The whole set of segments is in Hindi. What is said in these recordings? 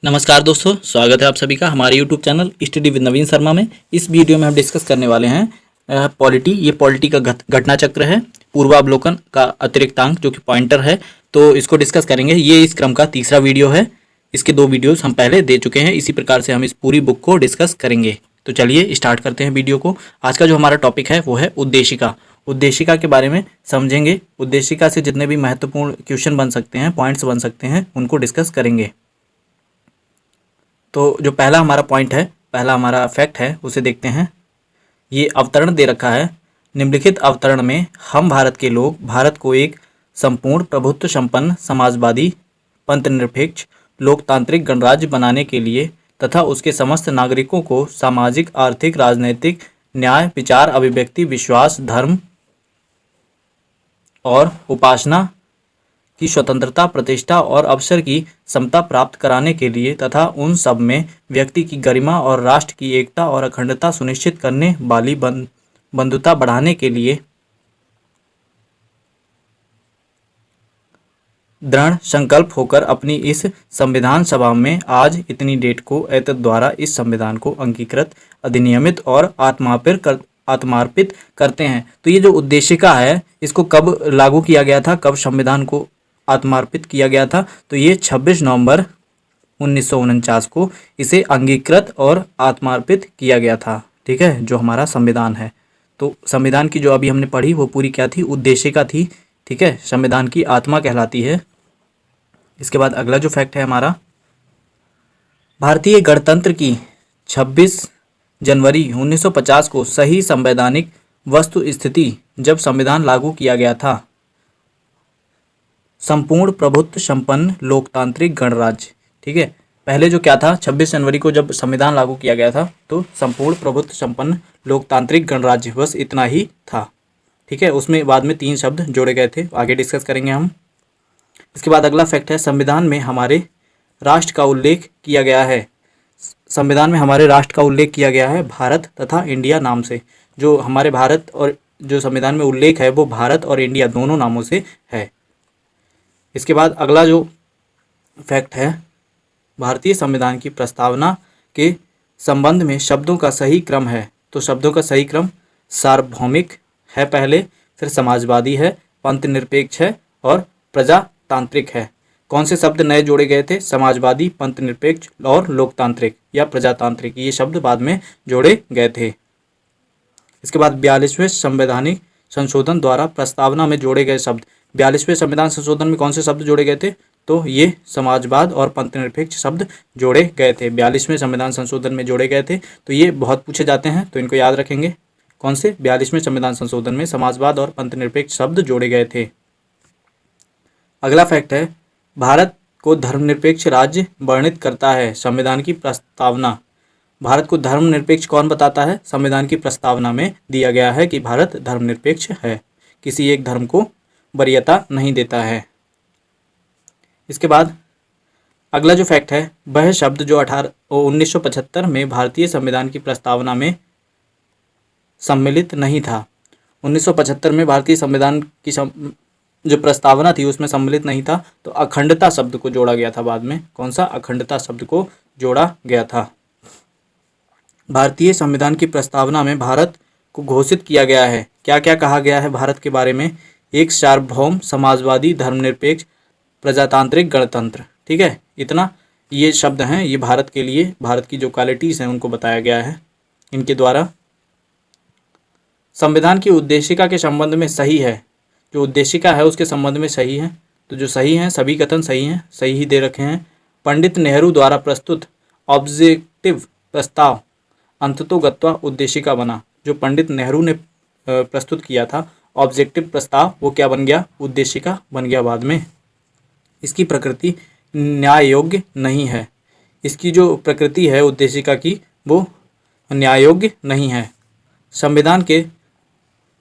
नमस्कार दोस्तों, स्वागत है आप सभी का हमारे YouTube चैनल स्टडी विद नवीन शर्मा में। इस वीडियो में हम डिस्कस करने वाले हैं पॉलिटी। ये पॉलिटी का घटना चक्र है, पूर्वावलोकन का अतिरिक्तांक जो कि पॉइंटर है, तो इसको डिस्कस करेंगे। ये इस क्रम का तीसरा वीडियो है। इसके 2 वीडियोस हम पहले दे चुके हैं। इसी प्रकार से हम इस पूरी बुक को डिस्कस करेंगे। तो चलिए स्टार्ट करते हैं वीडियो को। आज का जो हमारा टॉपिक है वो है उद्देशिका। उद्देशिका के बारे में समझेंगे। उद्देशिका से जितने भी महत्वपूर्ण क्वेश्चन बन सकते हैं, पॉइंट्स बन सकते हैं, उनको डिस्कस करेंगे। तो जो पहला हमारा पॉइंट है, पहला हमारा फैक्ट है, उसे देखते हैं। ये अवतरण दे रखा है। निम्नलिखित अवतरण में हम भारत के लोग भारत को एक संपूर्ण प्रभुत्व संपन्न समाजवादी पंथनिरपेक्ष लोकतांत्रिक गणराज्य बनाने के लिए तथा उसके समस्त नागरिकों को सामाजिक आर्थिक राजनैतिक न्याय विचार अभिव्यक्ति विश्वास धर्म और उपासना की स्वतंत्रता प्रतिष्ठा और अवसर की समता प्राप्त कराने के लिए तथा उन सब में व्यक्ति की गरिमा और राष्ट्र की एकता और अखंडता सुनिश्चित करने वाली बंधुता बढ़ाने के लिए दृढ़ संकल्प होकर अपनी इस संविधान सभा में आज इतनी डेट को एतद द्वारा इस संविधान को अंगीकृत अधिनियमित और आत्मार्पित करते हैं। तो ये जो उद्देशिका है, इसको कब लागू किया गया था, कब संविधान को आत्मार्पित किया गया था? तो ये 26 नवंबर 1949 को इसे अंगीकृत और आत्मार्पित किया गया था। ठीक है, जो हमारा संविधान है। तो संविधान की जो अभी हमने पढ़ी वो पूरी क्या थी? उद्देशिका थी। ठीक है, संविधान की आत्मा कहलाती है। इसके बाद अगला जो फैक्ट है हमारा, भारतीय गणतंत्र की 26 जनवरी 1950 को सही संवैधानिक वस्तु स्थिति जब संविधान लागू किया गया था। संपूर्ण प्रभुत्व संपन्न लोकतांत्रिक गणराज्य। ठीक है, पहले जो क्या था, 26 जनवरी को जब संविधान लागू किया गया था तो संपूर्ण प्रभुत्व संपन्न लोकतांत्रिक गणराज्य, बस इतना ही था। ठीक है, उसमें बाद में 3 शब्द जोड़े गए थे, आगे डिस्कस करेंगे हम। इसके बाद अगला फैक्ट है, संविधान में हमारे राष्ट्र का उल्लेख किया गया है। संविधान में हमारे राष्ट्र का उल्लेख किया गया है भारत तथा इंडिया नाम से। जो हमारे भारत और जो संविधान में उल्लेख है वो भारत और इंडिया दोनों नामों से है। इसके बाद अगला जो फैक्ट है, भारतीय संविधान की प्रस्तावना के संबंध में शब्दों का सही क्रम है। तो शब्दों का सही क्रम सार्वभौमिक है पहले, फिर समाजवादी है, पंथनिरपेक्ष है और प्रजातांत्रिक है। कौन से शब्द नए जोड़े गए थे? समाजवादी, पंथनिरपेक्ष और लोकतांत्रिक या प्रजातांत्रिक, ये शब्द बाद में जोड़े गए थे। इसके बाद 42वें संवैधानिक संशोधन द्वारा प्रस्तावना में जोड़े गए शब्द। 42वें संविधान संशोधन में कौन से शब्द जोड़े गए थे? तो ये समाजवाद और पंथनिरपेक्ष शब्द जोड़े गए थे। 42वें संविधान संशोधन में जोड़े गए थे। तो ये बहुत पूछे जाते हैं, तो इनको याद रखेंगे। कौन से? 42वें संविधान संशोधन में समाजवाद और पंथनिरपेक्ष शब्द जोड़े गए थे। अगला फैक्ट है, भारत को धर्मनिरपेक्ष राज्य वर्णित करता है संविधान की प्रस्तावना। भारत को धर्मनिरपेक्ष कौन बताता है? संविधान की प्रस्तावना में दिया गया है कि भारत धर्मनिरपेक्ष है, किसी एक धर्म को वरीयता नहीं देता है। इसके बाद अगला जो फैक्ट है, वह शब्द जो 1975 में भारतीय संविधान की प्रस्तावना में सम्मिलित नहीं था। 1975 में भारतीय संविधान की जो प्रस्तावना थी उसमें सम्मिलित नहीं था, तो अखंडता शब्द को जोड़ा गया था बाद में। कौन सा? अखंडता शब्द को जोड़ा गया था। भारतीय संविधान की प्रस्तावना में भारत को घोषित किया गया है। क्या क्या कहा गया है भारत के बारे में? एक सार्वभौम समाजवादी धर्मनिरपेक्ष प्रजातांत्रिक गणतंत्र। ठीक है, इतना ये शब्द हैं, ये भारत के लिए, भारत की जो क्वालिटीज़ हैं उनको बताया गया है इनके द्वारा। संविधान की उद्देशिका के संबंध में सही है। जो उद्देशिका है उसके संबंध में सही है। तो जो सही हैं, सभी कथन सही हैं, सही ही दे रखे हैं। पंडित नेहरू द्वारा प्रस्तुत ऑब्जेक्टिव प्रस्ताव अंततोगत्वा उद्देशिका बना। जो पंडित नेहरू ने प्रस्तुत किया था ऑब्जेक्टिव प्रस्ताव, वो क्या बन गया? उद्देशिका बन गया बाद में। इसकी प्रकृति न्याय योग्य नहीं है। इसकी जो प्रकृति है उद्देशिका की, वो न्याय योग्य नहीं है। संविधान के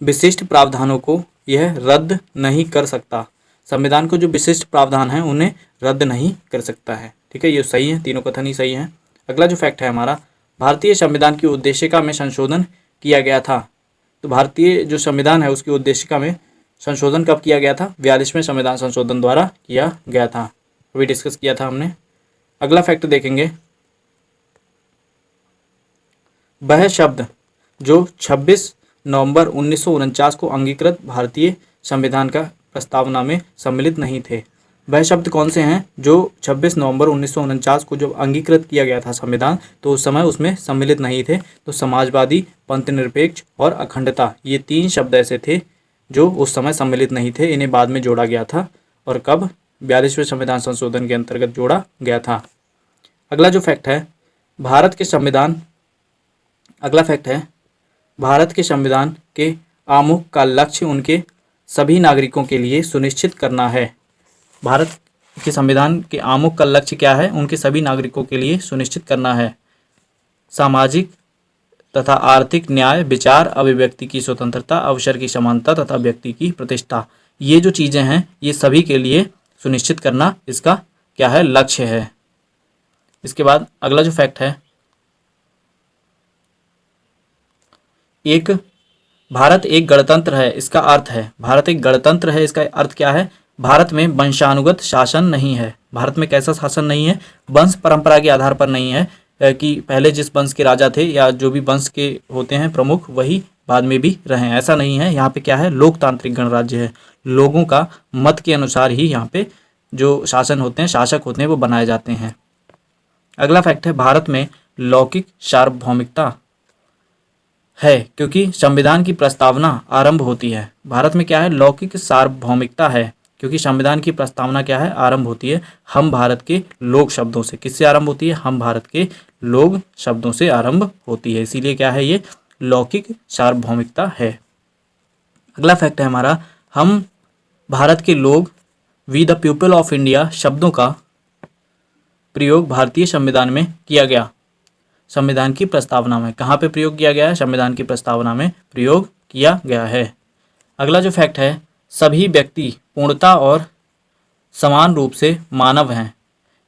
विशिष्ट प्रावधानों को यह रद्द नहीं कर सकता। संविधान को जो विशिष्ट प्रावधान हैं उन्हें रद्द नहीं कर सकता है। ठीक है, ये सही है, तीनों कथन ही सही हैं। अगला जो फैक्ट है हमारा, भारतीय संविधान की उद्देशिका में संशोधन किया गया था। तो भारतीय जो संविधान है उसकी उद्देशिका में संशोधन कब किया गया था? 42वें संविधान संशोधन द्वारा किया गया था, अभी डिस्कस किया था हमने। अगला फैक्ट देखेंगे, वह शब्द जो 26 नवंबर 1949 को अंगीकृत भारतीय संविधान का प्रस्तावना में सम्मिलित नहीं थे। वह शब्द कौन से हैं जो 26 नवंबर 1949 को जब अंगीकृत किया गया था संविधान, तो उस समय उसमें सम्मिलित नहीं थे? तो समाजवादी, पंथनिरपेक्ष और अखंडता, ये 3 शब्द ऐसे थे जो उस समय सम्मिलित नहीं थे। इन्हें बाद में जोड़ा गया था। और कब? 42वें संविधान संशोधन के अंतर्गत जोड़ा गया था। अगला जो फैक्ट है, भारत के संविधान भारत के संविधान के आमुख का लक्ष्य उनके सभी नागरिकों के लिए सुनिश्चित करना है। भारत के संविधान के आमुख का लक्ष्य क्या है? उनके सभी नागरिकों के लिए सुनिश्चित करना है सामाजिक तथा आर्थिक न्याय, विचार अभिव्यक्ति की स्वतंत्रता, अवसर की समानता तथा व्यक्ति की प्रतिष्ठा। ये जो चीज़ें हैं ये सभी के लिए सुनिश्चित करना इसका क्या है? लक्ष्य है। इसके बाद अगला जो फैक्ट है, भारत एक गणतंत्र है, इसका अर्थ है, भारत एक गणतंत्र है, इसका अर्थ क्या है? भारत में वंशानुगत शासन नहीं है। भारत में कैसा शासन नहीं है? वंश परंपरा के आधार पर नहीं है कि पहले जिस वंश के राजा थे या जो भी वंश के होते हैं प्रमुख वही बाद में भी रहें, ऐसा नहीं है। यहाँ पे क्या है? लोकतांत्रिक गणराज्य है। लोगों का मत के अनुसार ही यहाँ पे जो शासन होते हैं, शासक होते हैं, वो बनाए जाते हैं। अगला फैक्ट है, भारत में लौकिक सार्वभौमिकता है क्योंकि संविधान की प्रस्तावना आरंभ होती है। भारत में क्या है? लौकिक सार्वभौमिकता है क्योंकि संविधान की प्रस्तावना क्या है? आरंभ होती है हम भारत के लोग शब्दों से। किससे आरंभ होती है? हम भारत के लोग शब्दों से आरंभ होती है, इसीलिए क्या है? ये लौकिक सार्वभौमिकता है। अगला फैक्ट है हमारा, हम भारत के लोग, we the people of India शब्दों का प्रयोग भारतीय संविधान में किया गया। संविधान की प्रस्तावना में कहाँ पे प्रयोग किया गया है? संविधान की प्रस्तावना में प्रयोग किया गया है। अगला जो फैक्ट है, सभी व्यक्ति पूर्णता और समान रूप से मानव हैं।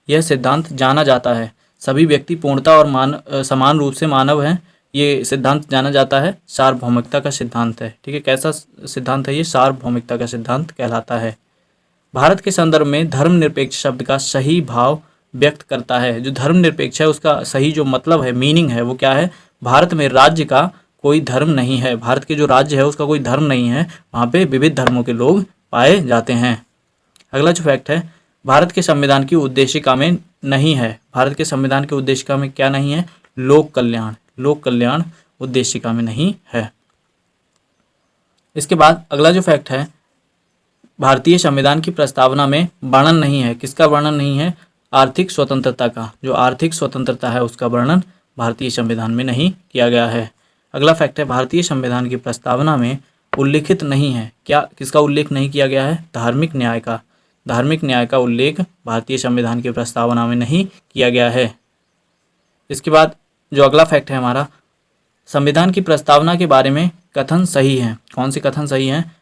यह सिद्धांत जाना जाता है। सभी व्यक्ति पूर्णता और समान रूप से मानव हैं, ये सिद्धांत जाना जाता है, सार्वभौमिकता का सिद्धांत है। ठीक है, कैसा सिद्धांत है ये? सार्वभौमिकता का सिद्धांत कहलाता है। भारत के संदर्भ में धर्मनिरपेक्ष शब्द का सही भाव व्यक्त करता है। जो धर्मनिरपेक्ष है उसका सही जो मतलब है, मीनिंग है, वो क्या है? भारत में राज्य का कोई धर्म नहीं है। भारत के जो राज्य है उसका कोई धर्म नहीं है, वहाँ पे विविध धर्मों के लोग पाए जाते हैं। अगला जो फैक्ट है, भारत के संविधान की उद्देशिका में नहीं है। भारत के संविधान की उद्देशिका में क्या नहीं है? लोक कल्याण। लोक कल्याण उद्देशिका में नहीं है। इसके बाद अगला जो फैक्ट है, भारतीय संविधान की प्रस्तावना में वर्णन नहीं है। किसका वर्णन नहीं है? आर्थिक स्वतंत्रता का। जो आर्थिक स्वतंत्रता है उसका वर्णन भारतीय संविधान में नहीं किया गया है। अगला फैक्ट है, भारतीय संविधान की प्रस्तावना में उल्लिखित नहीं है। क्या, किसका उल्लेख नहीं किया गया है? धार्मिक न्याय का। धार्मिक न्याय का उल्लेख भारतीय संविधान की प्रस्तावना में नहीं किया गया है। इसके बाद जो अगला फैक्ट है हमारा, संविधान की प्रस्तावना के बारे में कथन सही हैं। कौन से कथन सही हैं?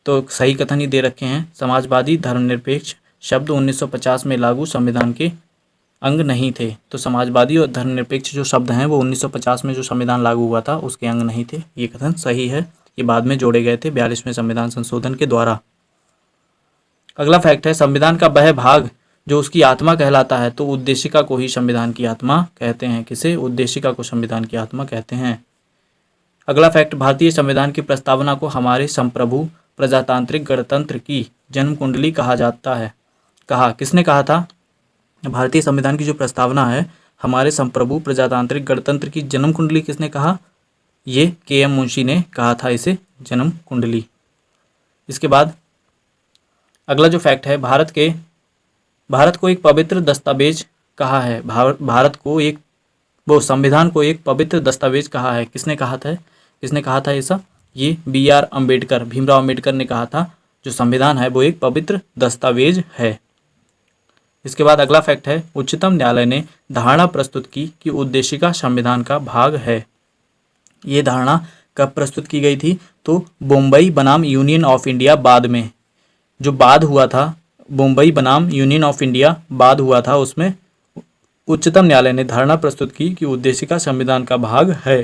तो सही कथन ही दे रखे हैं, समाजवादी, धर्मनिरपेक्ष शब्द 1950 में लागू संविधान के अंग नहीं थे। तो समाजवादी और धर्मनिरपेक्ष जो शब्द हैं वो 1950 में जो संविधान लागू हुआ था उसके अंग नहीं थे। ये कथन सही है, ये बाद में जोड़े गए थे 42वें संविधान संशोधन के द्वारा। अगला फैक्ट है, संविधान का वह भाग जो उसकी आत्मा कहलाता है, तो उद्देशिका को ही संविधान की आत्मा कहते हैं। किसे? उद्देशिका को संविधान की आत्मा कहते हैं। अगला फैक्ट, भारतीय संविधान की प्रस्तावना को हमारे संप्रभु प्रजातांत्रिक गणतंत्र की जन्म कुंडली कहा जाता है। कहा, किसने कहा था? भारतीय संविधान की जो प्रस्तावना है हमारे संप्रभु प्रजातांत्रिक गणतंत्र की जन्म कुंडली किसने कहा? ये के.एम. मुंशी ने कहा था इसे जन्म कुंडली। इसके बाद अगला जो फैक्ट है, भारत को एक पवित्र दस्तावेज कहा है। संविधान को एक पवित्र दस्तावेज कहा है। किसने कहा था? किसने कहा था ऐसा? ये B.R. अम्बेडकर, भीमराव अम्बेडकर ने कहा था जो संविधान है वो एक पवित्र दस्तावेज है। इसके बाद अगला फैक्ट है, उच्चतम न्यायालय ने धारणा प्रस्तुत की कि उद्देशिका संविधान का भाग है। ये धारणा कब प्रस्तुत की गई थी? तो बम्बई बनाम यूनियन ऑफ इंडिया बाद में, जो बाद हुआ था, बम्बई बनाम यूनियन ऑफ इंडिया बाद हुआ था, उसमें उच्चतम न्यायालय ने धारणा प्रस्तुत की कि उद्देशिका संविधान का भाग है।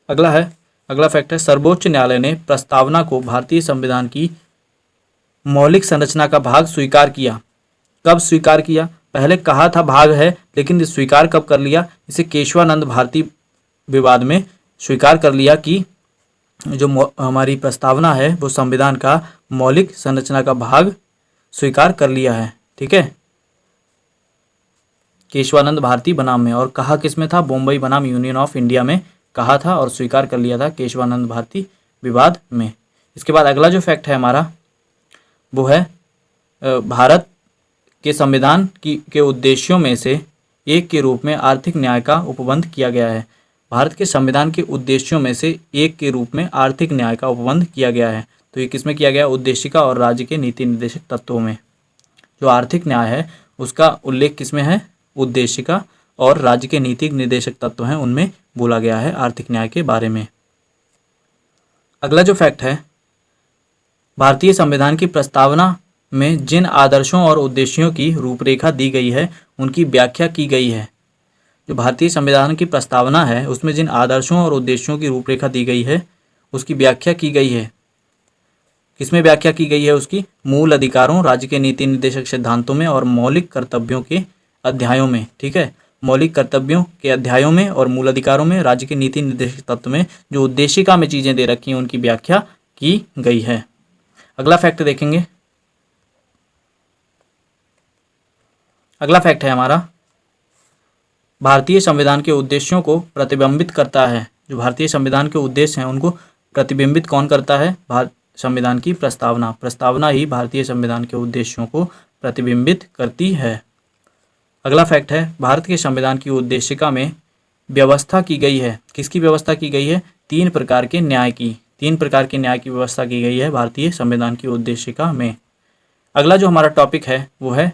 अगला फैक्ट है, सर्वोच्च न्यायालय ने प्रस्तावना को भारतीय संविधान की मौलिक संरचना का भाग स्वीकार किया। कब स्वीकार किया? पहले कहा था भाग है, लेकिन स्वीकार कब कर लिया? इसे केशवानंद भारती विवाद में स्वीकार कर लिया कि जो हमारी प्रस्तावना है वो संविधान का मौलिक संरचना का भाग स्वीकार कर लिया है। ठीक है, केशवानंद भारती बनाम में। और कहा किस में था? बॉम्बई बनाम यूनियन ऑफ इंडिया में कहा था और स्वीकार कर लिया था केशवानंद भारती विवाद में। इसके बाद अगला जो फैक्ट है हमारा वो है भारत के संविधान के उद्देश्यों में से एक के रूप में आर्थिक न्याय का उपबंध किया गया है। भारत के संविधान के उद्देश्यों में से एक के रूप में आर्थिक न्याय का उपबंध किया गया है। तो ये किसमें किया गया? उद्देशिका और राज्य के नीति निर्देशक तत्वों में। जो आर्थिक न्याय है उसका उल्लेख किसमें है? उद्देशिका और राज्य के नीति निर्देशक तत्व हैं उनमें बोला गया है आर्थिक न्याय के बारे में। अगला जो फैक्ट है, भारतीय संविधान की प्रस्तावना में जिन आदर्शों और उद्देश्यों की रूपरेखा दी गई है उनकी व्याख्या की गई है। जो भारतीय संविधान की प्रस्तावना है उसमें जिन आदर्शों और उद्देश्यों की रूपरेखा दी गई है उसकी व्याख्या की गई है। किसमें व्याख्या की गई है उसकी? मूल अधिकारों, राज्य के नीति निर्देशक सिद्धांतों में और मौलिक कर्तव्यों के अध्यायों में। ठीक है, मौलिक कर्तव्यों के अध्यायों में और मूल अधिकारों में, राज्य के नीति निर्देशक तत्व में जो उद्देशिका में चीज़ें दे रखी हैं उनकी व्याख्या की गई है। अगला फैक्ट देखेंगे। अगला फैक्ट है हमारा भारतीय संविधान के उद्देश्यों को प्रतिबिंबित करता है। जो भारतीय संविधान के उद्देश्य हैं उनको प्रतिबिंबित कौन करता है? संविधान की प्रस्तावना। प्रस्तावना ही भारतीय संविधान के उद्देश्यों को प्रतिबिंबित करती है। अगला फैक्ट है भारत के संविधान की उद्देशिका में व्यवस्था की गई है। किसकी व्यवस्था की गई है? 3 प्रकार के न्याय की। 3 प्रकार के न्याय की व्यवस्था की गई है भारतीय संविधान की उद्देशिका में। अगला जो हमारा टॉपिक है वो है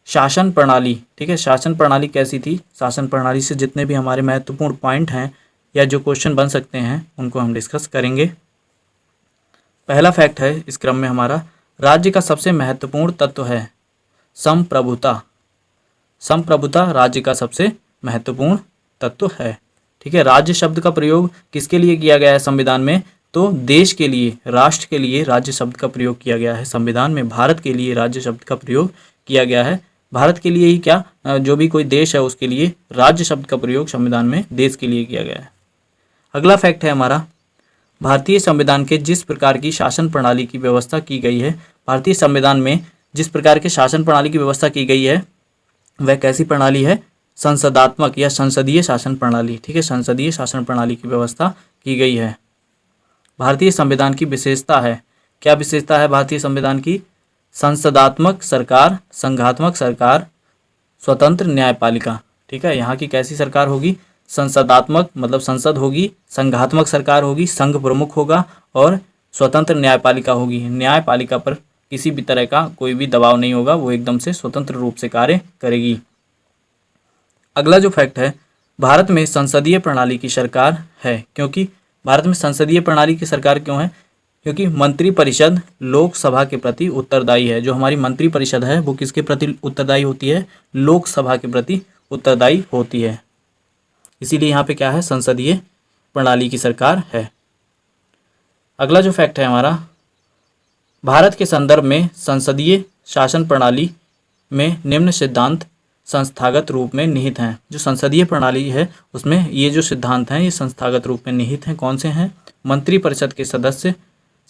शासन प्रणाली। ठीक है, शासन प्रणाली कैसी थी? शासन प्रणाली से जितने भी हमारे महत्वपूर्ण पॉइंट हैं या जो क्वेश्चन बन सकते हैं उनको हम डिस्कस करेंगे। पहला फैक्ट है इस क्रम में हमारा, राज्य का सबसे महत्वपूर्ण तत्व है संप्रभुता। संप्रभुता राज्य का सबसे महत्वपूर्ण तत्व है। ठीक है, राज्य शब्द का प्रयोग किसके लिए किया गया है संविधान में? तो देश के लिए, राष्ट्र के लिए राज्य शब्द का प्रयोग किया गया है संविधान में। भारत के लिए राज्य शब्द का प्रयोग किया गया है। भारत के लिए ही क्या, जो भी कोई देश है उसके लिए राज्य शब्द का प्रयोग संविधान में देश के लिए किया गया है। अगला फैक्ट है हमारा, भारतीय संविधान के जिस प्रकार की शासन प्रणाली की व्यवस्था की गई है, भारतीय संविधान में जिस प्रकार के शासन प्रणाली की व्यवस्था की गई है वह कैसी प्रणाली है? संसदात्मक या संसदीय शासन प्रणाली। ठीक है, संसदीय शासन प्रणाली की व्यवस्था की गई है। भारतीय संविधान की विशेषता है, क्या विशेषता है भारतीय संविधान की? संसदात्मक सरकार, संघात्मक सरकार, स्वतंत्र न्यायपालिका। ठीक है, यहाँ की कैसी सरकार होगी? संसदात्मक मतलब संसद होगी, संघात्मक सरकार होगी, संघ प्रमुख होगा और स्वतंत्र न्यायपालिका होगी। न्यायपालिका पर किसी भी तरह का कोई भी दबाव नहीं होगा, वो एकदम से स्वतंत्र रूप से कार्य करेगी। अगला जो फैक्ट है, भारत में संसदीय प्रणाली की सरकार है। क्योंकि भारत में संसदीय प्रणाली की सरकार क्यों है? क्योंकि मंत्रिपरिषद लोकसभा के प्रति उत्तरदायी है। जो हमारी मंत्रिपरिषद है वो किसके प्रति उत्तरदायी होती है? लोकसभा के प्रति उत्तरदायी होती है। इसीलिए यहाँ पे क्या है? संसदीय प्रणाली की सरकार है। अगला जो फैक्ट है हमारा, भारत के संदर्भ में संसदीय शासन प्रणाली में निम्न सिद्धांत संस्थागत रूप में निहित हैं। जो संसदीय प्रणाली है उसमें ये जो सिद्धांत हैं ये संस्थागत रूप में निहित हैं। कौन से हैं? मंत्रिपरिषद के सदस्य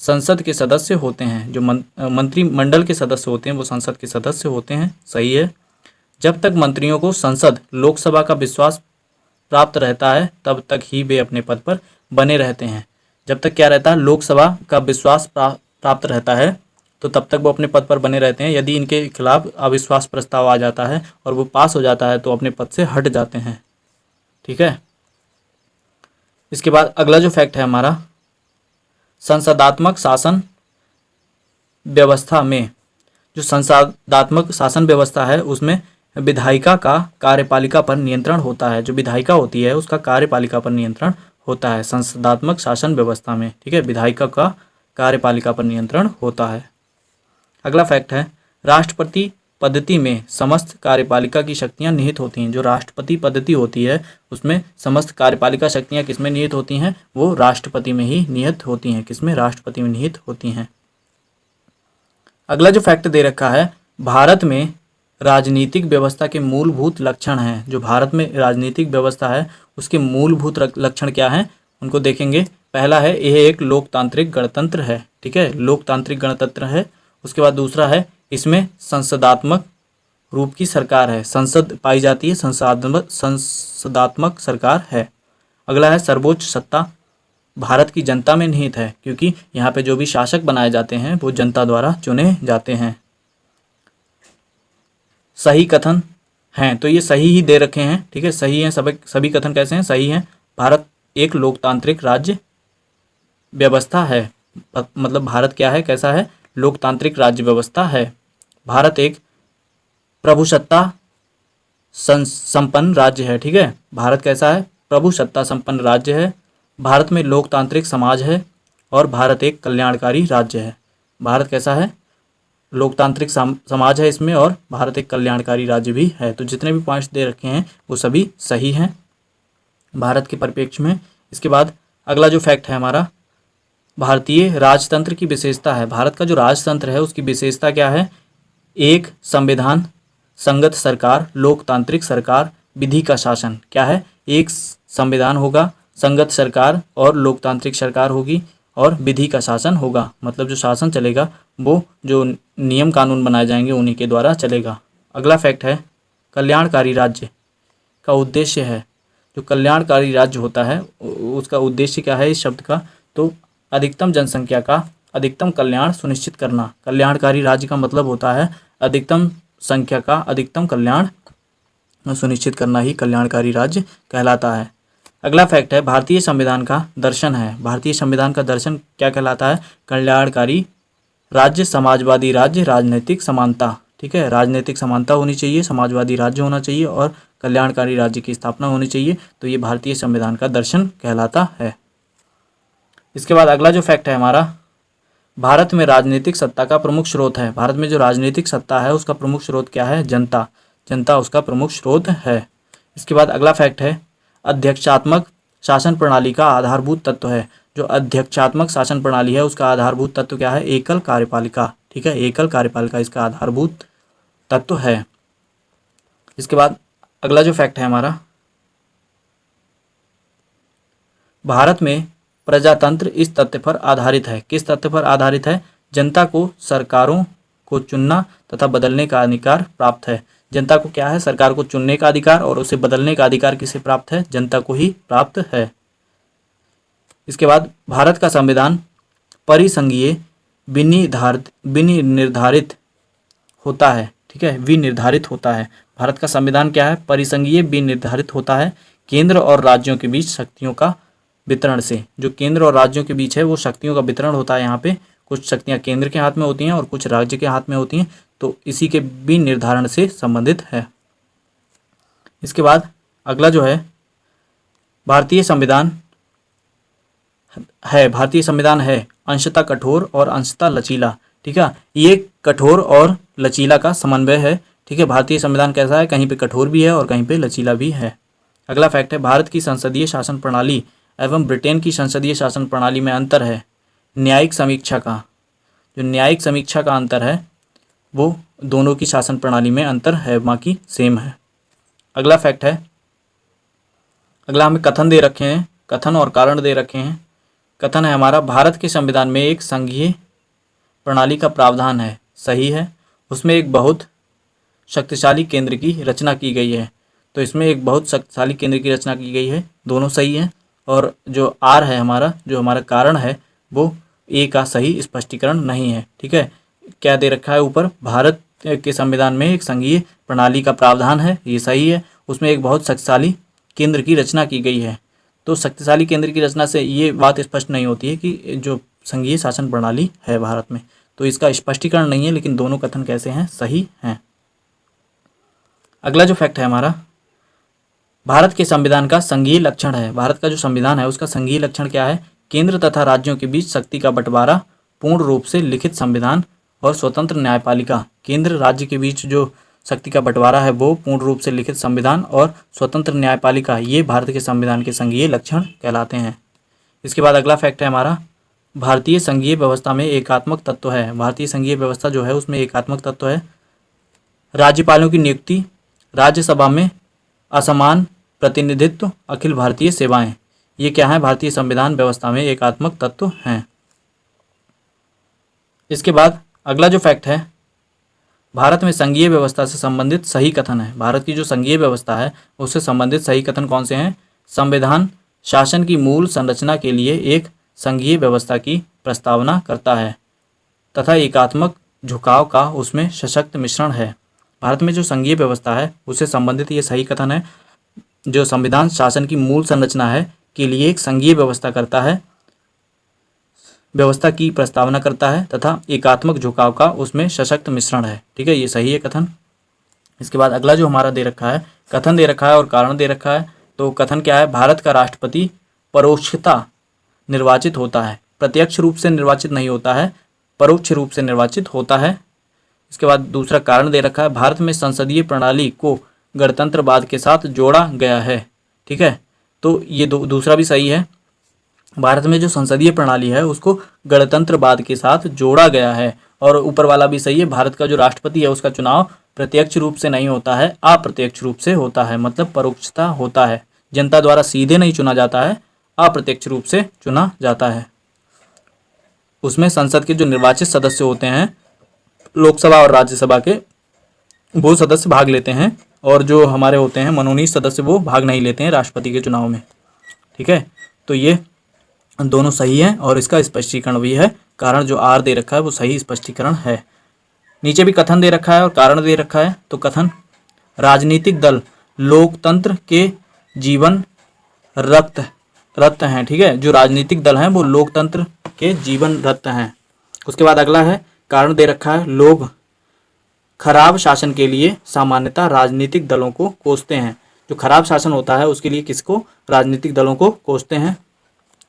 संसद के सदस्य होते हैं। जो मंत्रिमंडल के सदस्य होते हैं वो संसद के सदस्य होते हैं। सही है। जब तक मंत्रियों को संसद लोकसभा का विश्वास प्राप्त रहता है तब तक ही वे अपने पद पर बने रहते हैं। जब तक क्या रहता है? लोकसभा का विश्वास प्राप्त रहता है तो तब तक वो अपने पद पर बने रहते हैं। यदि इनके खिलाफ अविश्वास प्रस्ताव आ जाता है और वो पास हो जाता है तो अपने पद से हट जाते हैं। ठीक है। इसके बाद अगला जो फैक्ट है हमारा, संसदात्मक शासन व्यवस्था में, जो संसदात्मक शासन व्यवस्था है उसमें विधायिका का कार्यपालिका पर नियंत्रण होता है। जो विधायिका होती है उसका कार्यपालिका पर नियंत्रण होता है संसदात्मक शासन व्यवस्था में। ठीक है, विधायिका का कार्यपालिका पर नियंत्रण होता है। अगला फैक्ट है, राष्ट्रपति पद्धति में समस्त कार्यपालिका की शक्तियां निहित होती हैं। जो राष्ट्रपति पद्धति होती है उसमें समस्त कार्यपालिका शक्तियां किसमें निहित होती हैं? वो राष्ट्रपति में ही निहित होती हैं। किसमें? राष्ट्रपति में निहित होती हैं। अगला जो फैक्ट दे रखा है, भारत में राजनीतिक व्यवस्था के मूलभूत लक्षण हैं। जो भारत में राजनीतिक व्यवस्था है उसके मूलभूत लक्षण क्या हैं उनको देखेंगे। पहला है यह एक लोकतांत्रिक गणतंत्र है, ठीक है, लोकतांत्रिक गणतंत्र है। उसके बाद दूसरा है इसमें संसदात्मक रूप की सरकार है, संसद पाई जाती है, संसदात्मक सरकार है। अगला है सर्वोच्च सत्ता भारत की जनता में निहित है, क्योंकि यहाँ पे जो भी शासक बनाए जाते हैं वो जनता द्वारा चुने जाते हैं। सही कथन हैं, तो ये सही ही दे रखे हैं, ठीक है, सही हैं, सभी कथन कैसे हैं, सही हैं। भारत एक लोकतांत्रिक राज्य व्यवस्था है, मतलब भारत क्या है, कैसा है, लोकतांत्रिक राज्य व्यवस्था है। भारत एक प्रभुसत्ता संपन्न राज्य है, ठीक है, भारत कैसा है, प्रभुसत्ता संपन्न राज्य है। भारत में लोकतांत्रिक समाज है और भारत एक कल्याणकारी राज्य है। भारत कैसा है, लोकतांत्रिक समाज है इसमें और भारत एक कल्याणकारी राज्य भी है। तो जितने भी पॉइंट्स दे रखे हैं वो सभी सही हैं भारत के परिप्रेक्ष्य में। इसके बाद अगला जो फैक्ट है हमारा, भारतीय राजतंत्र की विशेषता है। भारत का जो राजतंत्र है उसकी विशेषता क्या है, एक संविधान, संगत सरकार, लोकतांत्रिक सरकार, विधि का शासन। क्या है, एक संविधान होगा, संगत सरकार और लोकतांत्रिक सरकार होगी और विधि का शासन होगा, मतलब जो शासन चलेगा वो जो नियम कानून बनाए जाएंगे उन्हीं के द्वारा चलेगा। अगला फैक्ट है कल्याणकारी राज्य का उद्देश्य है। जो कल्याणकारी राज्य होता है उसका उद्देश्य क्या है इस शब्द का, तो अधिकतम जनसंख्या का अधिकतम कल्याण सुनिश्चित करना। कल्याणकारी राज्य का मतलब होता है अधिकतम संख्या का अधिकतम कल्याण सुनिश्चित करना ही कल्याणकारी राज्य कहलाता है। अगला फैक्ट है भारतीय संविधान का दर्शन है। भारतीय संविधान का दर्शन क्या कहलाता है, कल्याणकारी राज्य, समाजवादी राज्य, राजनीतिक समानता, ठीक है, राजनीतिक समानता होनी चाहिए, समाजवादी राज्य होना चाहिए और कल्याणकारी राज्य की स्थापना होनी चाहिए। तो ये भारतीय संविधान का दर्शन कहलाता है। इसके बाद अगला जो फैक्ट है हमारा, भारत में राजनीतिक सत्ता का प्रमुख स्रोत है। भारत में जो राजनीतिक सत्ता है उसका प्रमुख स्रोत क्या है, जनता, जनता उसका प्रमुख स्रोत है। इसके बाद अगला फैक्ट है अध्यक्षात्मक शासन प्रणाली का आधारभूत तत्व है। जो अध्यक्षात्मक शासन प्रणाली है उसका आधारभूत तत्व क्या है, एकल कार्यपालिका, ठीक है, एकल कार्यपालिका इसका आधारभूत तत्व है। इसके बाद अगला जो फैक्ट है हमारा, भारत में प्रजातंत्र इस तथ्य पर आधारित है। किस तथ्य पर आधारित है, जनता को सरकारों को चुनना तथा बदलने का अधिकार प्राप्त है। जनता को क्या है, सरकार को चुनने का अधिकार और उसे बदलने का अधिकार किसे प्राप्त है, जनता को ही प्राप्त है। इसके बाद भारत का संविधान परिसंघीय विनिर्धारित होता है, ठीक है, विनिर्धारित होता है। भारत का संविधान क्या है, परिसंघीय विनिर्धारित होता है केंद्र और राज्यों के बीच शक्तियों का वितरण से। जो केंद्र और राज्यों के बीच है वो शक्तियों का वितरण होता है। यहाँ पे कुछ शक्तियाँ केंद्र के हाथ में होती हैं और कुछ राज्य के हाथ में होती हैं, तो इसी के विनिर्धारण से संबंधित है। इसके बाद अगला जो है भारतीय संविधान है अंशतः कठोर और अंशतः लचीला, ठीक है, ये कठोर और लचीला का समन्वय है, ठीक है। भारतीय संविधान कैसा है, कहीं पे कठोर भी है और कहीं पे लचीला भी है। अगला फैक्ट है भारत की संसदीय शासन प्रणाली एवं ब्रिटेन की संसदीय शासन प्रणाली में अंतर है न्यायिक समीक्षा का। जो न्यायिक समीक्षा का अंतर है वो दोनों की शासन प्रणाली में अंतर है, बाकी सेम है। अगला फैक्ट है, अगला हमें कथन दे रखे हैं, कथन और कारण दे रखे हैं। कथन है हमारा भारत के संविधान में एक संघीय प्रणाली का प्रावधान है, सही है। उसमें एक बहुत शक्तिशाली केंद्र की रचना की गई है, तो इसमें एक बहुत शक्तिशाली केंद्र की रचना की गई है, दोनों सही हैं। और जो आर है हमारा, जो हमारा कारण है वो ए का सही स्पष्टीकरण नहीं है, ठीक है। क्या दे रखा है ऊपर, भारत के संविधान में एक संघीय प्रणाली का प्रावधान है, ये सही है। उसमें एक बहुत शक्तिशाली केंद्र की रचना की गई है, तो शक्तिशाली केंद्र की रचना से ये बात स्पष्ट नहीं होती है कि जो संघीय शासन प्रणाली है भारत में, तो इसका स्पष्टीकरण नहीं है, लेकिन दोनों कथन कैसे हैं, सही हैं। अगला जो फैक्ट है हमारा, भारत के संविधान का संघीय लक्षण है। भारत का जो संविधान है उसका संघीय लक्षण क्या है, केंद्र तथा राज्यों के बीच शक्ति का बंटवारा, पूर्ण रूप से लिखित संविधान और स्वतंत्र न्यायपालिका। केंद्र राज्य के बीच जो शक्ति का बंटवारा है वो पूर्ण रूप से लिखित संविधान और स्वतंत्र न्यायपालिका, ये भारत के संविधान के संघीय लक्षण कहलाते हैं। इसके बाद अगला फैक्ट है हमारा, भारतीय संघीय व्यवस्था में एकात्मक तत्व है। भारतीय संघीय व्यवस्था जो है उसमें एकात्मक तत्व है। राज्यपालों की नियुक्ति, राज्यसभा में असमान प्रतिनिधित्व, अखिल भारतीय सेवाएं, ये क्या है? भारतीय संविधान व्यवस्था में एकात्मक तत्व हैं। इसके बाद अगला जो फैक्ट है, भारत में संघीय व्यवस्था से संबंधित सही कथन है। भारत की जो संघीय व्यवस्था है उससे संबंधित सही कथन कौन से हैं? संविधान शासन की मूल संरचना के लिए एक संघीय व्यवस्था की प्रस्तावना करता है तथा एकात्मक झुकाव का उसमें सशक्त मिश्रण है। भारत में जो संघीय व्यवस्था है उससे संबंधित ये सही कथन है, जो संविधान शासन की मूल संरचना है के लिए एक संघीय व्यवस्था करता है, व्यवस्था की प्रस्तावना करता है तथा एकात्मक झुकाव का उसमें सशक्त मिश्रण है। ठीक है, ये सही है कथन। इसके बाद अगला जो हमारा दे रखा है, कथन दे रखा है और कारण दे रखा है। तो कथन क्या है? भारत का राष्ट्रपति परोक्षता निर्वाचित होता है, प्रत्यक्ष रूप से निर्वाचित नहीं होता है, परोक्ष रूप से निर्वाचित होता है। इसके बाद दूसरा कारण दे रखा है, भारत में संसदीय प्रणाली को गणतंत्रवाद के साथ जोड़ा गया है। ठीक है, तो ये दूसरा भी सही है, भारत में जो संसदीय प्रणाली है उसको गणतंत्रवाद के साथ जोड़ा गया है। और ऊपर वाला भी सही है, भारत का जो राष्ट्रपति है उसका चुनाव प्रत्यक्ष रूप से नहीं होता है, अप्रत्यक्ष रूप से होता है, मतलब परोक्षता होता है, जनता द्वारा सीधे नहीं चुना जाता है, अप्रत्यक्ष रूप से चुना जाता है। उसमें संसद के जो निर्वाचित सदस्य होते हैं, लोकसभा और राज्यसभा के, वो सदस्य भाग लेते हैं और जो हमारे होते हैं मनोनीत सदस्य वो भाग नहीं लेते हैं राष्ट्रपति के चुनाव में। ठीक है, तो ये दोनों सही है और इसका स्पष्टीकरण भी है, कारण जो आर दे रखा है वो सही स्पष्टीकरण है। नीचे भी कथन दे रखा है और कारण दे रखा है। तो कथन, राजनीतिक दल लोकतंत्र के जीवन रत्न हैं। ठीक है, जो राजनीतिक दल हैं वो लोकतंत्र के जीवन रत्न हैं। उसके बाद अगला है, कारण दे रखा है, लोग खराब शासन के लिए सामान्यतः राजनीतिक दलों को कोसते हैं। जो खराब शासन होता है उसके लिए किसको? राजनीतिक दलों को कोसते हैं।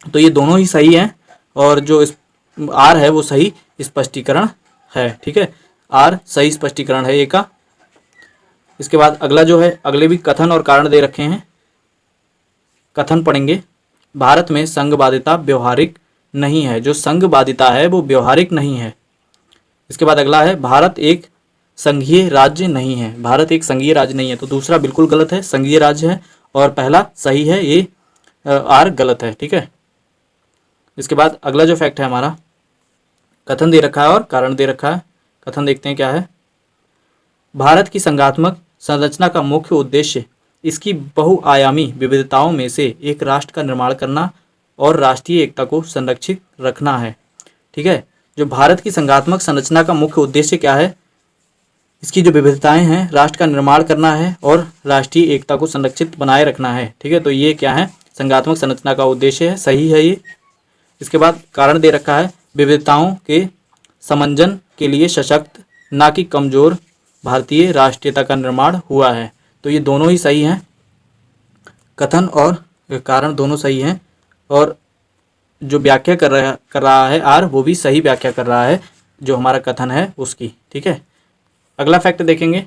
तो ये दोनों ही सही हैं और जो इस आर है वो सही स्पष्टीकरण है। ठीक है, आर सही स्पष्टीकरण है ए का। इसके बाद अगला जो है, अगले भी कथन और कारण दे रखे हैं। कथन पढ़ेंगे, भारत में संघवादिता व्यवहारिक नहीं है। जो संघवादिता है वो व्यवहारिक नहीं है। इसके बाद अगला है, भारत एक संघीय राज्य नहीं है। भारत एक संघीय राज्य नहीं है, तो दूसरा बिल्कुल गलत है, संघीय राज्य है, और पहला सही है, ये आर गलत है। ठीक है, इसके बाद अगला जो फैक्ट है हमारा, कथन दे रखा है और कारण दे रखा है। कथन देखते हैं क्या है। भारत की संघात्मक संरचना का मुख्य उद्देश्य इसकी बहुआयामी विविधताओं में से एक राष्ट्र का निर्माण करना और राष्ट्रीय एकता को संरक्षित रखना है। ठीक है, जो भारत की संघात्मक संरचना का मुख्य उद्देश्य क्या है? इसकी जो विविधताएं हैं, राष्ट्र का निर्माण करना है और राष्ट्रीय एकता को संरक्षित बनाए रखना है। ठीक है, तो ये क्या है? संघात्मक संरचना का उद्देश्य है, सही है ये। इसके बाद कारण दे रखा है, विविधताओं के समंजन के लिए सशक्त ना कि कमजोर भारतीय राष्ट्रीयता का निर्माण हुआ है। तो ये दोनों ही सही हैं, कथन और कारण दोनों सही हैं, और जो व्याख्या कर रहा है आर, वो भी सही व्याख्या कर रहा है जो हमारा कथन है उसकी। ठीक है, अगला फैक्ट देखेंगे।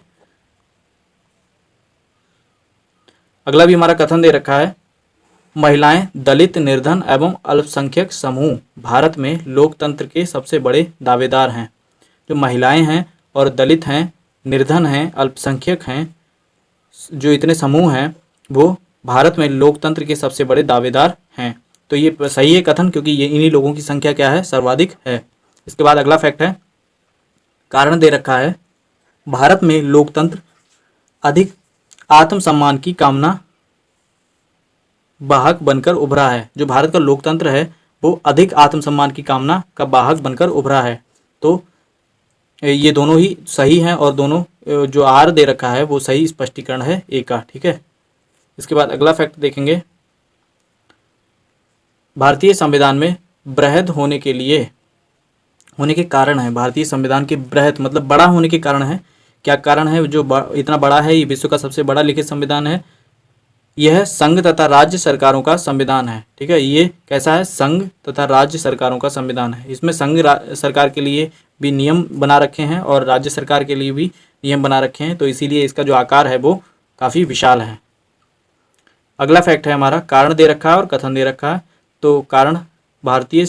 अगला भी हमारा कथन दे रखा है, महिलाएं, दलित, निर्धन एवं अल्पसंख्यक समूह भारत में लोकतंत्र के सबसे बड़े दावेदार हैं। जो महिलाएं हैं और दलित हैं, निर्धन हैं, अल्पसंख्यक हैं, जो इतने समूह हैं वो भारत में लोकतंत्र के सबसे बड़े दावेदार हैं। तो ये सही है कथन, क्योंकि ये इन्हीं लोगों की संख्या क्या है? सर्वाधिक है। इसके बाद अगला फैक्ट है, कारण दे रखा है, भारत में लोकतंत्र अधिक आत्मसम्मान की कामना वाहक बनकर उभरा है। जो भारत का लोकतंत्र है वो अधिक आत्मसम्मान की कामना का वाहक बनकर उभरा है। तो ये दोनों ही सही हैं और दोनों जो आर दे रखा है वो सही स्पष्टीकरण है ए का। ठीक है, इसके बाद अगला फैक्ट देखेंगे, भारतीय संविधान में बृहद होने के कारण है। भारतीय संविधान के बृहद मतलब बड़ा होने के कारण है। क्या कारण है जो इतना बड़ा है? ये विश्व का सबसे बड़ा लिखित संविधान है। यह संघ तथा राज्य सरकारों का संविधान है। ठीक है, ये कैसा है? संघ तथा राज्य सरकारों का संविधान है। इसमें संघ सरकार के लिए भी नियम बना रखे हैं और राज्य सरकार के लिए भी नियम बना रखे हैं, तो इसीलिए इसका जो आकार है वो काफ़ी विशाल है। अगला फैक्ट है हमारा, कारण दे रखा है और कथन दे रखा है। तो कारण भारतीय,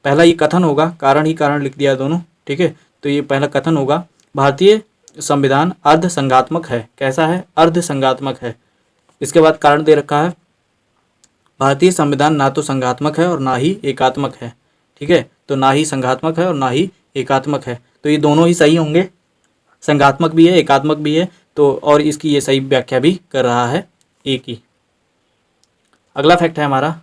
पहला ये कथन होगा, कारण ही कारण लिख दिया दोनों। ठीक है, तो ये पहला कथन होगा, भारतीय संविधान अर्ध संघात्मक है। कैसा है? अर्ध संघात्मक है। इसके बाद कारण दे रखा है, भारतीय संविधान ना तो संघात्मक है और ना ही एकात्मक है। ठीक है, तो ना ही संघात्मक है और ना ही एकात्मक है, तो ये दोनों ही सही होंगे, संघात्मक भी है एकात्मक भी है, तो और इसकी ये सही व्याख्या भी कर रहा है एक ही। अगला फैक्ट है हमारा,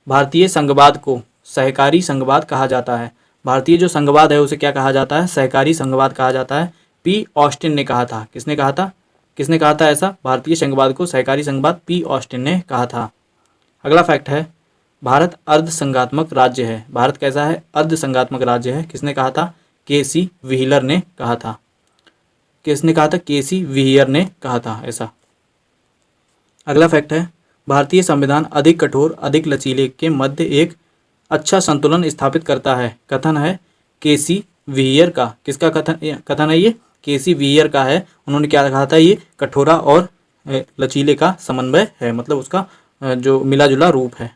भारतीय संघवाद को सहकारी संघवाद कहा जाता है। भारतीय जो संघवाद है उसे क्या कहा जाता है? सहकारी संघवाद कहा जाता है। पी ऑस्टिन ने कहा था। किसने कहा था? किसने कहा था ऐसा? भारतीय संघवाद को सहकारी संघवाद पी ऑस्टिन ने कहा था। अगला फैक्ट है, भारत अर्ध संघात्मक राज्य है। भारत कैसा है? अर्ध संघात्मक राज्य है। किसने कहा था? केसी व्हीलर ने कहा था। किसने कहा था? केसी व्हीलर ने कहा था ऐसा। अगला फैक्ट है, भारतीय संविधान अधिक कठोर अधिक लचीले के मध्य एक अच्छा संतुलन स्थापित करता है। कथन है केसी व्हीलर का। किसका कथन है ये? केसी व्हीलर का है। उन्होंने क्या कहा था? ये कठोरा और लचीले का समन्वय है, मतलब उसका जो मिला जुला रूप है।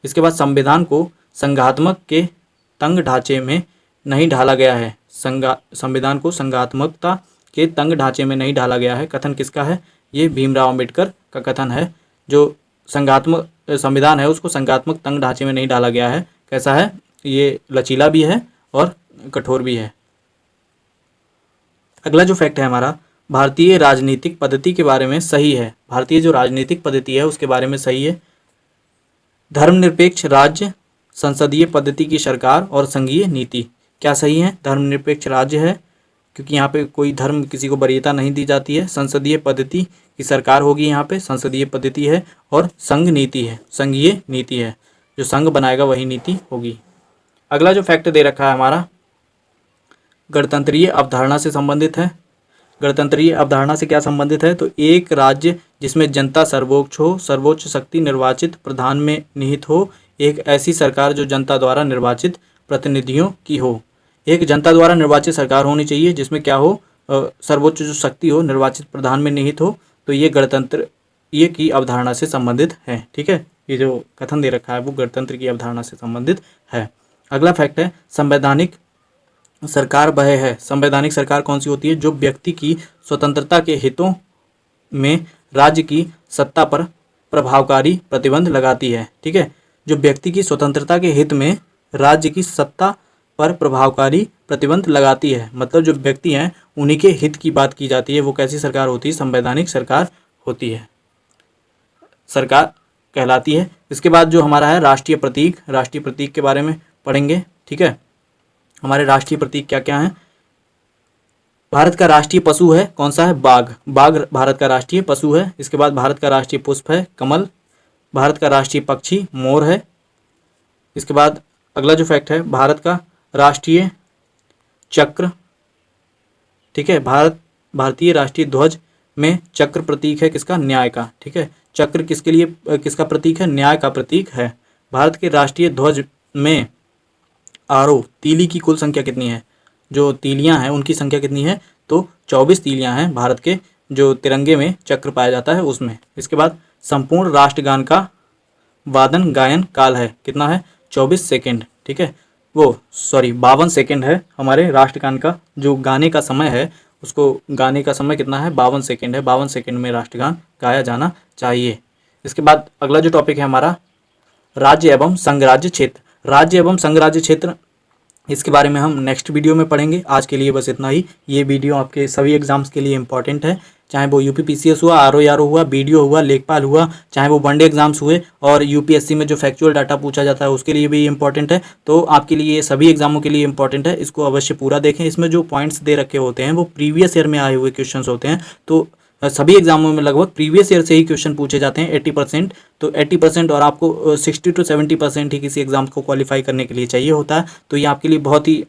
इसके बाद संविधान को संघात्मक के तंग ढांचे में नहीं ढाला गया है। संविधान को संघात्मकता के तंग ढांचे में नहीं ढाला गया है। कथन किसका है? ये भीमराव अंबेडकर का कथन है। जो संघात्मक संविधान है उसको संघात्मक तंग ढांचे में नहीं डाला गया है। कैसा है? ये लचीला भी है और कठोर भी है। अगला जो फैक्ट है हमारा, भारतीय राजनीतिक पद्धति के बारे में सही है। भारतीय जो राजनीतिक पद्धति है उसके बारे में सही है। धर्मनिरपेक्ष राज्य, संसदीय पद्धति की सरकार और संघीय नीति। क्या सही है? धर्मनिरपेक्ष राज्य है क्योंकि यहाँ पे कोई धर्म किसी को वरीयता नहीं दी जाती है। संसदीय पद्धति की सरकार होगी, यहाँ पे संसदीय पद्धति है, और संघ नीति है, संघीय नीति है। जो संघ बनाएगा वही नीति होगी। अगला जो फैक्ट दे रखा है हमारा, गणतंत्रीय अवधारणा से संबंधित है। गणतंत्रीय अवधारणा से क्या संबंधित है? तो एक राज्य जिसमें जनता सर्वोच्च हो, सर्वोच्च शक्ति निर्वाचित प्रधान में निहित हो, एक ऐसी सरकार जो जनता द्वारा निर्वाचित प्रतिनिधियों की हो। एक जनता द्वारा निर्वाचित सरकार होनी चाहिए जिसमें क्या हो? सर्वोच्च जो शक्ति हो निर्वाचित प्रधान में निहित हो। तो ये गणतंत्र ये की अवधारणा से संबंधित है। ठीक है, ये जो कथन दे रखा है वो गणतंत्र की अवधारणा से संबंधित है। अगला फैक्ट है, संवैधानिक सरकार वह है। संवैधानिक सरकार कौन सी होती है? जो व्यक्ति की स्वतंत्रता के हितों में राज्य की सत्ता पर प्रभावकारी प्रतिबंध लगाती है। ठीक है, जो व्यक्ति की स्वतंत्रता के हित में राज्य की सत्ता पर प्रभावकारी प्रतिबंध लगाती है, मतलब जो व्यक्ति हैं उन्हीं के हित की बात की जाती है, वो कैसी सरकार होती है? संवैधानिक सरकार होती है, सरकार कहलाती है। इसके बाद जो हमारा है राष्ट्रीय प्रतीक, राष्ट्रीय प्रतीक के बारे में पढ़ेंगे। ठीक है, हमारे राष्ट्रीय प्रतीक क्या क्या हैं? भारत का राष्ट्रीय पशु है कौन सा है? बाघ। बाघ भारत का राष्ट्रीय पशु है। इसके बाद भारत का राष्ट्रीय पुष्प है कमल। भारत का राष्ट्रीय पक्षी मोर है। इसके बाद अगला जो फैक्ट है, भारत का राष्ट्रीय चक्र। ठीक है, भारतीय राष्ट्रीय ध्वज में चक्र प्रतीक है किसका? न्याय का। ठीक है, चक्र किसके लिए किसका प्रतीक है? न्याय का प्रतीक है। भारत के राष्ट्रीय ध्वज में आरोह तीली की कुल संख्या कितनी है? जो तीलियां हैं उनकी संख्या कितनी है? तो 24 तीलियां हैं भारत के जो तिरंगे में चक्र पाया जाता है उसमें। इसके बाद संपूर्ण राष्ट्रगान का वादन गायन काल है कितना है? 24 सेकेंड। ठीक है, वो 52 सेकेंड है। हमारे राष्ट्रगान का जो गाने का समय है उसको गाने का समय कितना है? 52 सेकेंड है। 52 सेकेंड में राष्ट्रगान गाया जाना चाहिए। इसके बाद अगला जो टॉपिक है हमारा, राज्य एवं संघराज्य क्षेत्र। राज्य एवं संघराज्य क्षेत्र, इसके बारे में हम नेक्स्ट वीडियो में पढ़ेंगे। आज के लिए बस इतना ही। ये वीडियो आपके सभी एग्जाम्स के लिए इंपॉर्टेंट है, चाहे वो यूपीपीसीएस हुआ, आरओआरओ हुआ, बीडीओ हुआ, लेखपाल हुआ, चाहे वो वनडे एग्जाम्स हुए, और यूपीएससी में जो फैक्चुअल डाटा पूछा जाता है उसके लिए भी इंपॉर्टेंट है। तो आपके लिए सभी एग्जामों के लिए इंपॉर्टेंट है, इसको अवश्य पूरा देखें। इसमें जो पॉइंट्स दे रखे होते हैं वो प्रीवियस ईयर में आए हुए क्वेश्चन होते हैं। तो सभी एग्जामों में लगभग प्रीवियस ईयर से ही क्वेश्चन पूछे जाते हैं 80%। तो 80% और आपको 60 to 70% ही किसी एग्जाम को क्वालिफाई करने के लिए चाहिए होता है। तो ये आपके लिए बहुत ही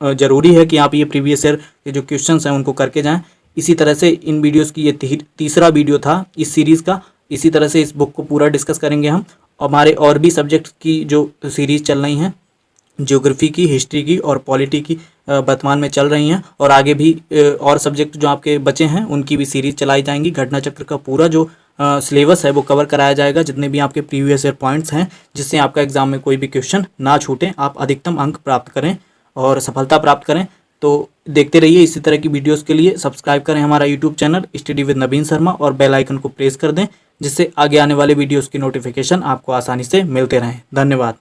ज़रूरी है कि आप ये प्रीवियस ईयर के जो क्वेश्चंस हैं उनको करके जाएं। इसी तरह से इन वीडियोस की ये तीसरा वीडियो था इस सीरीज़ का। इसी तरह से इस बुक को पूरा डिस्कस करेंगे हम। हमारे और भी सब्जेक्ट की जो सीरीज़ चल रही हैं, ज्योग्राफी की, हिस्ट्री की और पॉलिटी की वर्तमान में चल रही हैं, और आगे भी और सब्जेक्ट जो आपके बचे हैं उनकी भी सीरीज़ चलाई जाएंगी। घटना चक्र का पूरा जो सिलेबस है वो कवर कराया जाएगा, जितने भी आपके प्रीवियस ईयर पॉइंट्स हैं, जिससे आपका एग्जाम में कोई भी क्वेश्चन ना छूटे, आप अधिकतम अंक प्राप्त करें और सफलता प्राप्त करें। तो देखते रहिए इसी तरह की वीडियोस के लिए। सब्सक्राइब करें हमारा यूट्यूब चैनल स्टडी विद नवीन शर्मा और बेल आइकन को प्रेस कर दें, जिससे आगे आने वाले वीडियोस की नोटिफिकेशन आपको आसानी से मिलते रहें। धन्यवाद।